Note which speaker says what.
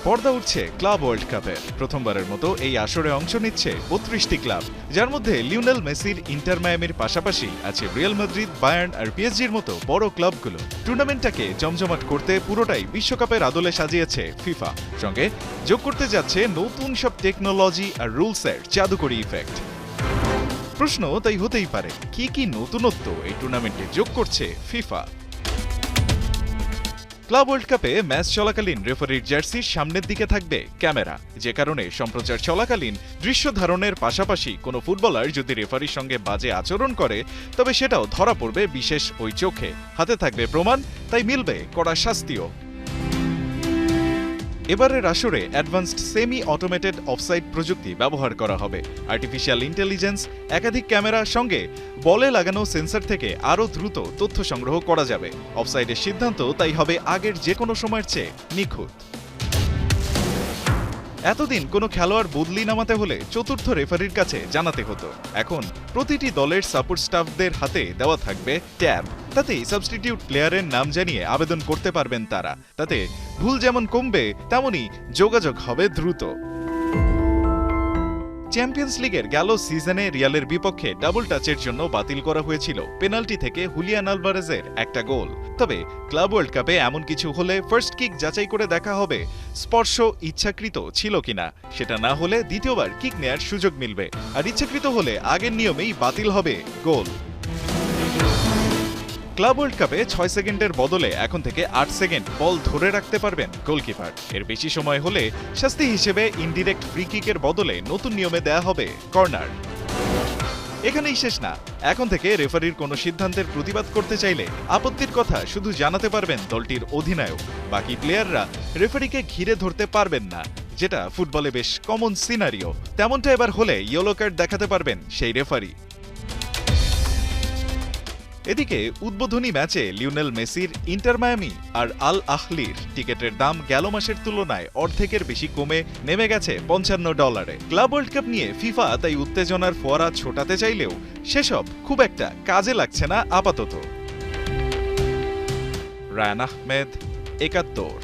Speaker 1: পর্দা উঠছে club world কাপের। প্রথমবারের মতো এই আসরে অংশ নিচ্ছে ৩২টি ক্লাব, যার মধ্যে লিওনেল মেসির ইন্টার মায়ামির পাশাপাশি আছে রিয়াল মাদ্রিদ, বায়ার্ন আর পিএসজির মতো বড় ক্লাবগুলো। টুর্নামেন্টটাকে জমজমাট করতে পুরোটাই বিশ্বকাপের আদলে সাজিয়েছে ফিফা, সঙ্গে যোগ করতে যাচ্ছে নতুন সব টেকনোলজি আর রুলসের জাদুকরি ইফেক্ট। প্রশ্ন তাই হতেই পারে, কি কি নতুনত্ব এই টুর্নামেন্টে যোগ করছে ফিফা? ক্লাব ওয়ার্ল্ড কাপে ম্যাচ চলাকালীন রেফারির জার্সির সামনের দিকে থাকবে ক্যামেরা, যে কারণে সম্প্রচার চলাকালীন দৃশ্য ধারণের পাশাপাশি কোনো ফুটবলার যদি রেফারির সঙ্গে বাজে আচরণ করে তবে সেটাও ধরা পড়বে বিশেষ ওই চোখে। হাতে থাকবে প্রমাণ, তাই মিলবে কড়া শাস্তিও। এবারের আসরে অ্যাডভান্সড সেমি অটোমেটেড অফসাইড প্রযুক্তি ব্যবহার করা হবে। আর্টিফিশিয়াল ইন্টেলিজেন্স, একাধিক ক্যামেরার সঙ্গে বলে লাগানো সেন্সর থেকে আরও দ্রুত তথ্য সংগ্রহ করা যাবে। অফসাইডের সিদ্ধান্ত তাই হবে আগের যে কোনো সময়ের চেয়ে নিখুঁত। এতদিন কোনো খেলোয়াড় বদলি নামাতে হলে চতুর্থ রেফারির কাছে জানাতে হতো, এখন প্রতিটি দলের সাপোর্ট স্টাফদের হাতে দেওয়া থাকবে ট্যাব। তাতেই সাবস্টিটিউট প্লেয়ারের নাম জানিয়ে আবেদন করতে পারবেন তারা। তাতে ভুল যেমন কমবে, তেমনই যোগাযোগ হবে দ্রুত। চ্যাম্পিয়ন্স লিগের গেল সিজনে রিয়ালের বিপক্ষে ডাবল টাচের জন্য বাতিল করা হয়েছিল পেনাল্টি থেকে হুলিয়ান আলভারেজের একটা গোল। তবে ক্লাব ওয়ার্ল্ড কাপে এমন কিছু হলে ফার্স্ট কিক যাচাই করে দেখা হবে স্পর্শ ইচ্ছাকৃত ছিল কিনা। সেটা না হলে দ্বিতীয়বার কিক নেয়ার সুযোগ মিলবে, আর ইচ্ছাকৃত হলে আগের নিয়মেই বাতিল হবে গোল। ক্লাব ওয়ার্ল্ড কাপে ৬ সেকেন্ডের বদলে এখন থেকে ৮ সেকেন্ড বল ধরে রাখতে পারবেন গোলকিপার। এর বেশি সময় হলে শাস্তি হিসেবে ইনডিরেক্ট ফ্রি কিকের বদলে নতুন নিয়মে দেয়া হবে কর্নার। এখানেই শেষ না, এখন থেকে রেফারির কোনো সিদ্ধান্তের প্রতিবাদ করতে চাইলে আপত্তির কথা শুধু জানাতে পারবেন দলটির অধিনায়ক। বাকি প্লেয়াররা রেফারিকে ঘিরে ধরতে পারবেন না, যেটা ফুটবলে বেশ কমন সিনারিও। তেমনটা এবার হলে ইয়েলো কার্ড দেখাতে পারবেন সেই রেফারি। এদিকে উদ্বোধনী ম্যাচে লিওনেল মেসির ইন্টার মায়ামি আর আল আহলির টিকেটের দাম গেল মাসের তুলনায় অর্ধেকের বেশি কমে নেমে গেছে $৫৫। ক্লাব ওয়ার্ল্ড কাপ নিয়ে ফিফা তাই উত্তেজনার ফোয়ারা ছোটাতে চাইলেও সেসব খুব একটা কাজে লাগছে না আপাতত। রায়ান আহমেদ, ৭১।